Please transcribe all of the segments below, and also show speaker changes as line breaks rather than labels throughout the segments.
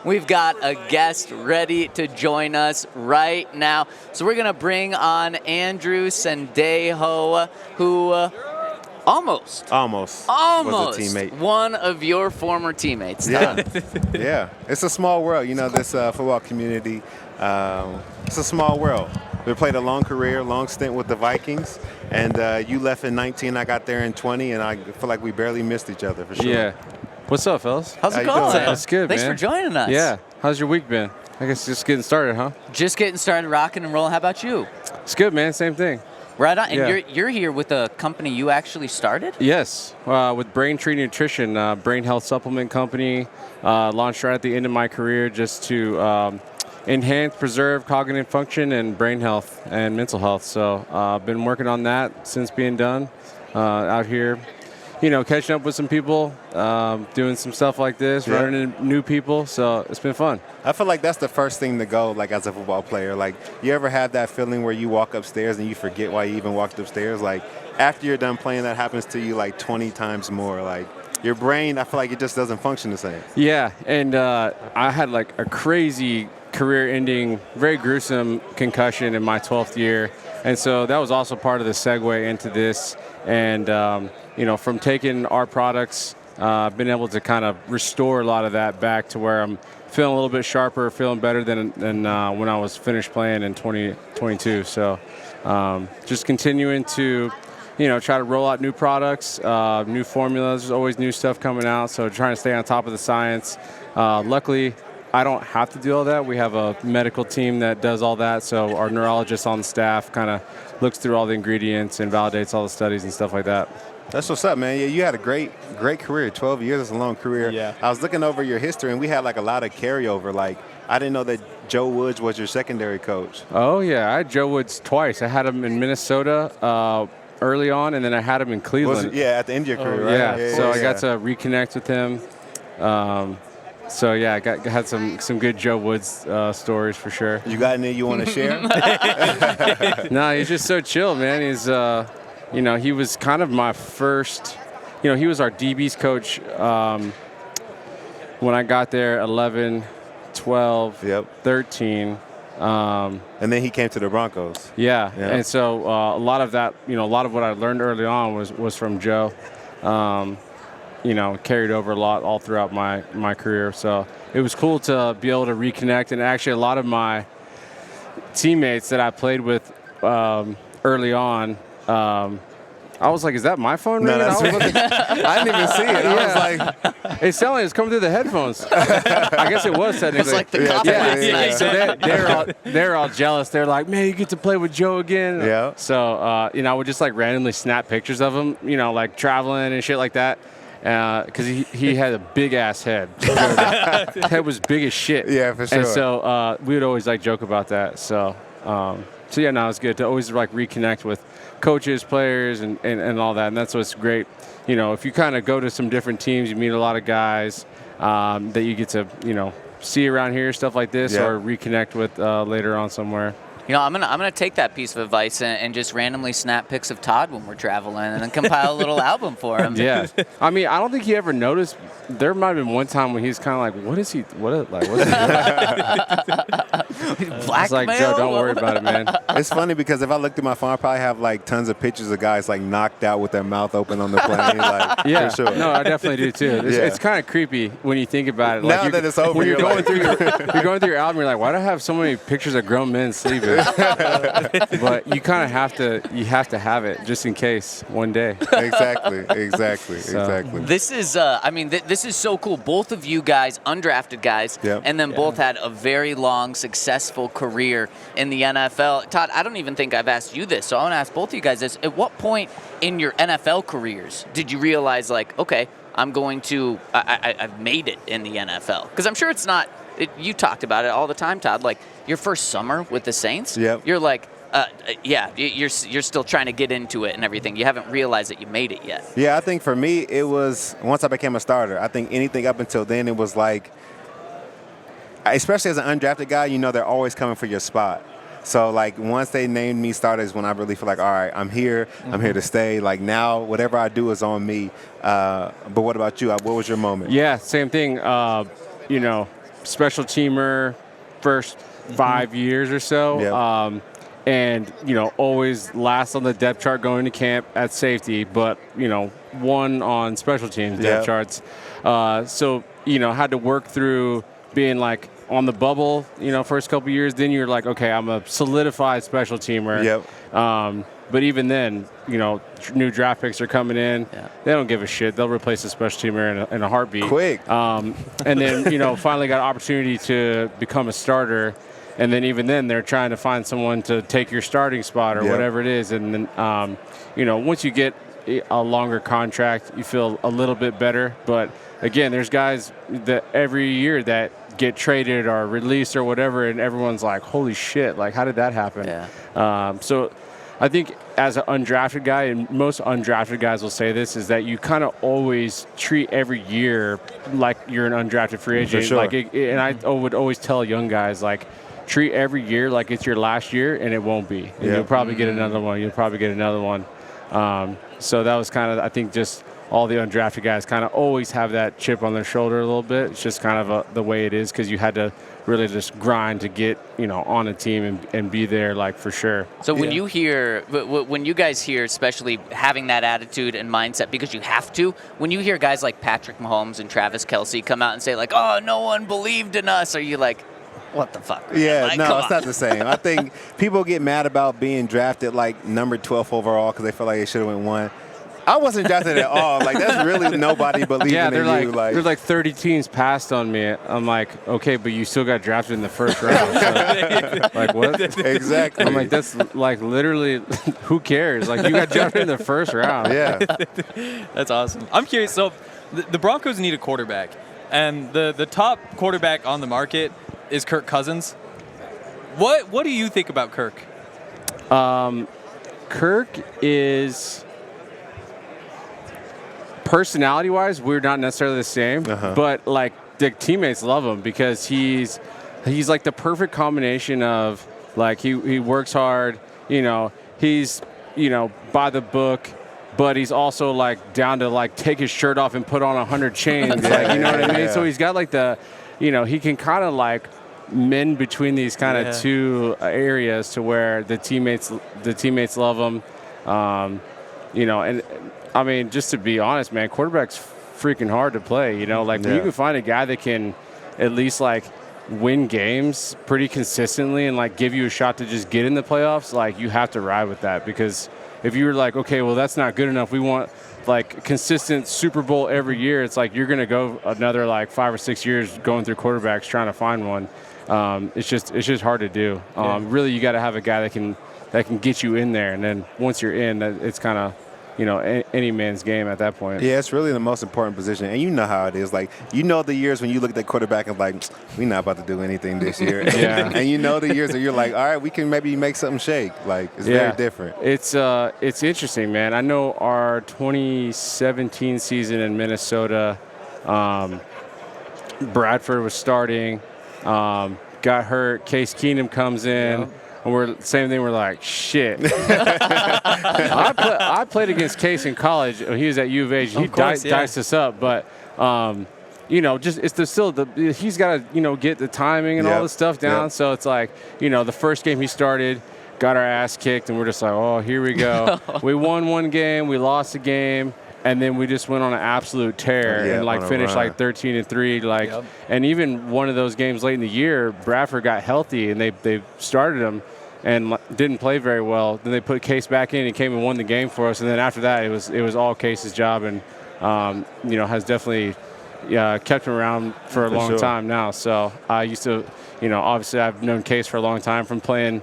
We've got a guest ready to join us right now. So we're going to bring on Andrew Sendejo, who almost
was a teammate.
One of your former teammates.
Yeah, yeah. It's a small world, this football community. It's a small world. We played a long career, long stint with the Vikings, and you left in 19, I got there in 20, and I feel like we barely missed each other for sure.
Yeah. What's up, fellas?
How's it
How you
going?
doing?
That's good,
Thanks
man.
for joining us.
Yeah. How's your week been? I guess just getting started, huh?
Just getting started rocking and rolling. How about you?
It's good, man. Same thing.
Right on. And
Yeah.
you're here with a company you actually started?
Yes, with Braintree Nutrition, brain health supplement company. Launched right at the end of my career just to enhance, preserve cognitive function and brain health and mental health. So I've been working on that since being done out here. Catching up with some people, doing some stuff like this, running into new people. So it's been fun.
I feel like that's the first thing to go, like, as a football player. Like, you ever have that feeling where you walk upstairs and you forget why you even walked upstairs? Like, after you're done playing, that happens to you, like, 20 times more. Like, your brain, I feel like it just doesn't function the same.
Yeah, and I had, like, a crazy career-ending, very gruesome concussion in my 12th year. And so that was also part of the segue into this. And, from taking our products, I've been able to kind of restore a lot of that back to where I'm feeling a little bit sharper, feeling better than when I was finished playing in 2022. So just continuing to, try to roll out new products, new formulas. There's always new stuff coming out. So trying to stay on top of the science. Luckily, I don't have to do all that. We have a medical team that does all that. So our neurologist on staff kind of looks through all the ingredients and validates all the studies and stuff like that.
That's what's up, man. Yeah, you had a great career. 12 years is a long career.
Yeah.
I was looking over your history, and we had, like, a lot of carryover. Like, I didn't know that Joe Woods was your secondary coach.
Oh, yeah. I had Joe Woods twice. I had him in Minnesota early on, and then I had him in Cleveland.
At the end of your career, right?
Yeah. So I got to reconnect with him. So, yeah, I had some good Joe Woods stories for sure.
You got any you want to share?
No, he's just so chill, man. He's, he was kind of my first, he was our DB's coach when I got there, 11, 12, 13.
And then he came to the Broncos.
Yeah. And so a lot of that, a lot of what I learned early on was from Joe. Carried over a lot all throughout my career. So it was cool to be able to reconnect. And actually a lot of my teammates that I played with early on, I was like, is that my phone ringing?
I didn't even see it. I was like,
it's telling me it's coming through the headphones. I guess it was technically.
It's like the conference.
So they're all jealous. They're like, man, you get to play with Joe again.
Yeah.
So, I would just like randomly snap pictures of him, like traveling and shit like that. Because he had a big ass head. His head was big as shit.
Yeah, for sure.
And so we would always like joke about that. So it's good to always like reconnect with coaches, players, and all that. And that's what's great. If you kind of go to some different teams, you meet a lot of guys that you get to see around here, stuff like this, or reconnect with later on somewhere.
I'm gonna take that piece of advice and just randomly snap pics of Todd when we're traveling, and then compile a little album for him.
Yeah, I mean, I don't think he ever noticed. There might have been one time when he's kind of like, "What is he? What's he doing?"
Blackmail?
It's like, Joe, don't worry about it, man.
It's funny because if I looked at my phone, I probably have like tons of pictures of guys like knocked out with their mouth open on the plane. Like,
Yeah,
for sure.
no, I definitely do too. It's kind of creepy when you think about it.
Now that it's over,
when you're
you're
going
like-
you're going through your album, you're like, why do I have so many pictures of grown men sleeping? But you kind of have to have it just in case one day.
Exactly.
This is, this is so cool. Both of you guys, undrafted guys, and then both had a very long, successful career in the NFL. Todd, I don't even think I've asked you this, so I want to ask both of you guys this. At what point in your NFL careers did you realize, like, okay, I've made it in the NFL? Because I'm sure it's not. You talked about it all the time, Todd. Like your first summer with the Saints, you're like, you're still trying to get into it and everything. You haven't realized that you made it yet.
Yeah, I think for me, it was once I became a starter. I think anything up until then, it was like, especially as an undrafted guy, they're always coming for your spot. So, like, once they named me starter is when I really feel like, all right, I'm here. I'm here to stay. Like, now, whatever I do is on me. But what about you? What was your moment?
Yeah, same thing. special teamer first 5 years or so.
Yep.
And, always last on the depth chart going to camp at safety, but, one on special teams depth charts. So, had to work through being like on the bubble, first couple years. Then you're like, okay, I'm a solidified special teamer.
Yep.
But even then, new draft picks are coming in. Yeah. They don't give a shit. They'll replace a special teamer in a heartbeat.
Quick.
And then, finally got an opportunity to become a starter. And then even then, they're trying to find someone to take your starting spot or whatever it is. And then, once you get a longer contract, you feel a little bit better. But, again, there's guys that every year that get traded or released or whatever, and everyone's like, holy shit, like, how did that happen?
Yeah.
So I think as an undrafted guy, and most undrafted guys will say this, is that you kind of always treat every year like you're an undrafted free agent.
For sure.
Like, and I would always tell young guys, like, treat every year like it's your last year, and it won't be. And you'll probably get another one. You'll probably get another one. So that was kind of, I think, just all the undrafted guys kind of always have that chip on their shoulder a little bit. It's just kind of the way it is, because you had to really just grind to get, on a team and be there, like, for sure.
So when you guys hear, especially having that attitude and mindset, because you have to, when you hear guys like Patrick Mahomes and Travis Kelce come out and say, like, oh, no one believed in us, are you like, what the fuck?
Yeah,
like,
no, it's not the same. I think people get mad about being drafted like number 12 overall because they feel like they should have went 1. I wasn't drafted at all. Like, that's really nobody believing in you. Like,
there's like 30 teams passed on me. I'm like, okay, but you still got drafted in the first round. So, like, what?
Exactly.
I'm like, that's like literally, who cares? Like, you got drafted in the first round.
Yeah.
That's awesome. I'm curious. So the Broncos need a quarterback, and the top quarterback on the market is Kirk Cousins. What do you think about Kirk?
Kirk is, personality-wise, we're not necessarily the same, but like the teammates love him because he's like the perfect combination of, like, he works hard, he's by the book, but he's also like down to like take his shirt off and put on 100 chains, like, you know what I mean? So he's got like the, he can kind of like mend between these kind of two areas to where the teammates love him, and I mean, just to be honest, man, quarterback's freaking hard to play. When you can find a guy that can at least like win games pretty consistently and like give you a shot to just get in the playoffs, like, you have to ride with that, because if you were like, okay, well, that's not good enough, we want like consistent Super Bowl every year, it's like you're going to go another like 5 or 6 years going through quarterbacks trying to find one. It's just hard to do. Really, you got to have a guy that can get you in there, and then once you're in, it's kind of any man's game at that point.
Yeah, it's really the most important position, and you know how it is. Like, the years when you look at the quarterback and like, we're not about to do anything this year. And the years that you're like, all right, we can maybe make something shake. Like, it's very different.
It's interesting, man. I know our 2017 season in Minnesota, Bradford was starting. Got hurt. Case Keenum comes in, and we're same thing. We're like, shit. I played against Case in college. He was at U of H. He diced us up, but just he's got to get the timing and all this stuff down. So it's like, the first game he started, got our ass kicked, and we're just like, oh, here we go. We won one game, we lost a game. And then we just went on an absolute tear and like finished like 13-3. Like, and even one of those games late in the year, Bradford got healthy and they started him and didn't play very well. Then they put Case back in and came and won the game for us. And then after that, it was all Case's job, and has definitely kept him around for a long time now. So I used to, obviously I've known Case for a long time from playing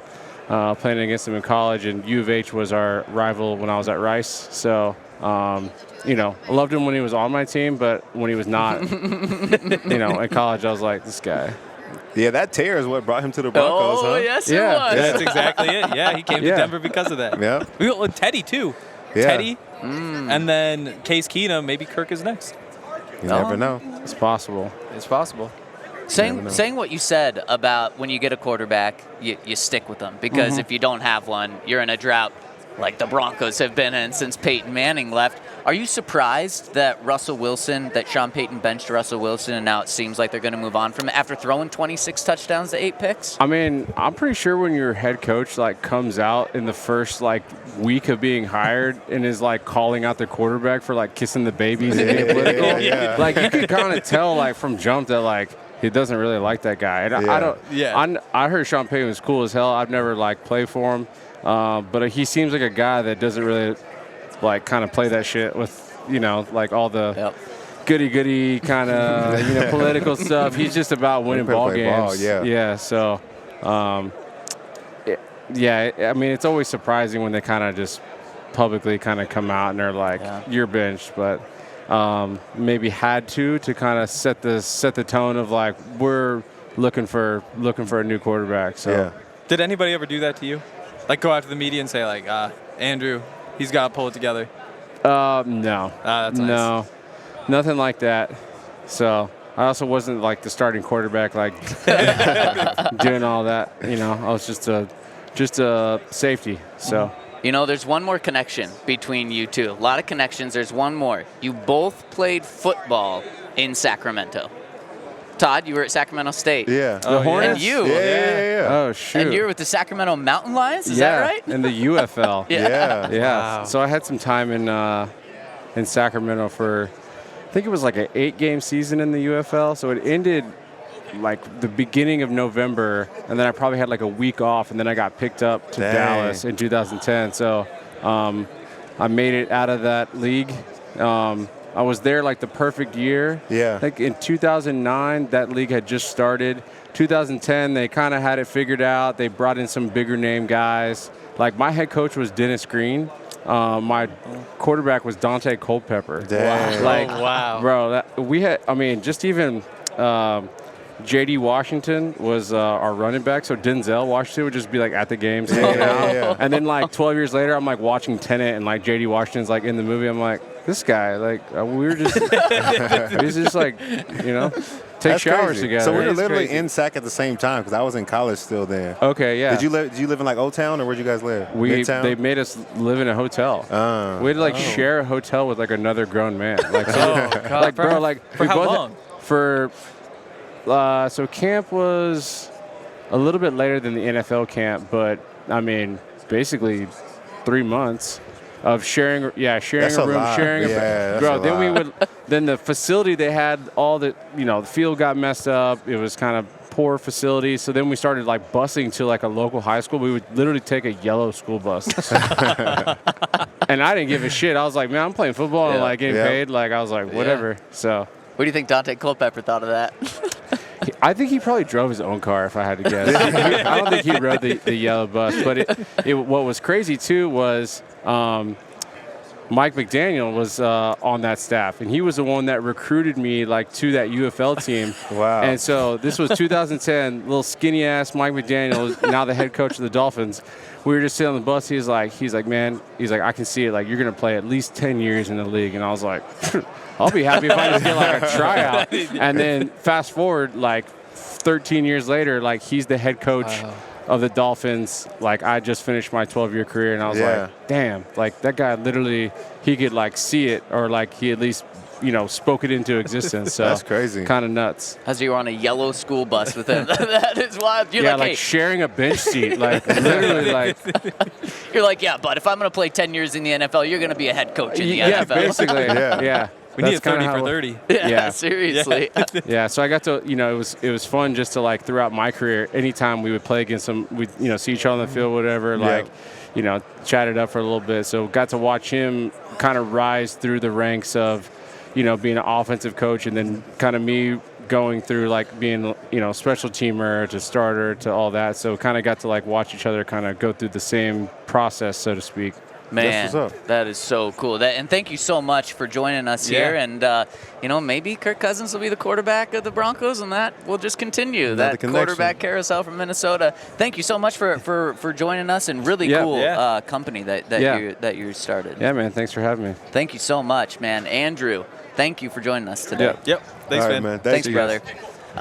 against him in college, and U of H was our rival when I was at Rice. So. I loved him when he was on my team, but when he was not, in college, I was like, this guy.
Yeah, that tear is what brought him to the Broncos, huh?
Yes, it was.
That's exactly it. Yeah, he came to Denver because of that.
Yeah.
We got Teddy, too.
Yeah.
Teddy, and then Case Keenum, maybe Kirk is next.
You never know.
It's possible.
It's possible.
Saying what you said about when you get a quarterback, you stick with them, because if you don't have one, you're in a drought. like the Broncos have been in since Peyton Manning left. Are you surprised that Sean Payton benched Russell Wilson, and now it seems like they're going to move on from it after throwing 26 touchdowns to 8 picks?
I mean, I'm pretty sure when your head coach like comes out in the first like week of being hired and is like calling out the quarterback for like kissing the babies and being political, like you can kind of tell like from jump that like he doesn't really like that guy. And I heard Sean Payton was cool as hell. I've never like played for him, but he seems like a guy that doesn't really like kind of play that shit with, like all the goody kind of, political stuff. He's just about winning ball games. So, I mean, it's always surprising when they kind of just publicly kind of come out and they're like, you're benched, but maybe had to kind of set the tone of like, we're looking for a new quarterback. So,
did anybody ever do that to you? Like go out to the media and say like, Andrew, he's got to pull it together.
No.
That's nice.
No, nothing like that. So I also wasn't like the starting quarterback, like doing all that. I was just a safety. So.
There's one more connection between you two. A lot of connections. There's one more. You both played football in Sacramento. Todd, you were at Sacramento State.
Yeah.
The Hornets?
And you.
Yeah.
Oh, shoot.
And you're with the Sacramento Mountain Lions? Is that right?
In the UFL.
Yeah.
Wow. So I had some time in Sacramento for, I think it was like an 8-game season in the UFL. So it ended like the beginning of November, and then I probably had like a week off, and then I got picked up to Dallas in 2010. So I made it out of that league. I was there like the perfect year.
Yeah.
Like in 2009, that league had just started. 2010, they kind of had it figured out. They brought in some bigger name guys. Like my head coach was Dennis Green. My quarterback was Dante Culpepper.
Dang.
Wow.
Bro, we had, I mean, just even J.D. Washington was our running back, so Denzel Washington would just be like at the games. And then like 12 years later, I'm like watching Tenet, and like J.D. Washington's like in the movie. I'm like, this guy, like we were just, we was just like, take
That's
showers
crazy.
together.
So we were
It's
literally
crazy.
in Sac at the same time because I was in college still then.
Okay, yeah.
Did you live in like Old Town or where'd you guys live? Midtown?
They made us live in a hotel. We had to like share a hotel with like another grown man. Like,
God. For how long?
So camp was a little bit later than the NFL camp, but I mean, basically 3 months of sharing a room, sharing a bro. Then the facility they had all the the field got messed up. It was kind of poor facility. So then we started like busing to like a local high school. We would literally take a yellow school bus. And I didn't give a shit. I was like, man, I'm playing football and like getting paid. Like I was like, whatever. So.
What do you think Dante Culpepper thought of that?
I think he probably drove his own car, if I had to guess. I don't think he rode the yellow bus. But what was crazy, too, was Mike McDaniel was on that staff, and he was the one that recruited me like to that UFL team.
Wow.
And so this was 2010, little skinny-ass Mike McDaniel, now the head coach of the Dolphins. We were just sitting on the bus. He's like, man, I can see it. Like, you're going to play at least 10 years in the league. And I was like, I'll be happy if I just get like a tryout. And then fast forward, like 13 years later, like he's the head coach of the Dolphins. Like I just finished my 12-year career, and I was like, damn, like that guy literally, he could like see it, or like he at least spoke it into existence. So
that's crazy.
Kind of nuts.
As you were on a yellow school bus with him. That is wild. You're
like sharing a bench seat. Like literally like.
You're like, yeah, but if I'm going to play 10 years in the NFL, you're going to be a head coach in the NFL.
Basically. Yeah.
We need a 30 for 30.
Yeah, seriously.
Yeah, so I got to, it was fun just to like throughout my career, anytime we would play against them, we'd, see each other on the field, whatever, chat it up for a little bit. So got to watch him kind of rise through the ranks of, being an offensive coach, and then kind of me going through like being, special teamer to starter to all that. So kind of got to like watch each other kind of go through the same process, so to speak.
Man, that is so cool. And thank you so much for joining us here. And, maybe Kirk Cousins will be the quarterback of the Broncos, and that will just continue. That quarterback carousel from Minnesota. Thank you so much for joining us, and really cool company that you started.
Yeah, man. Thanks for having me.
Thank you so much, man. Andrew, thank you for joining us today.
Yep. Thanks, man.
Thanks, brother.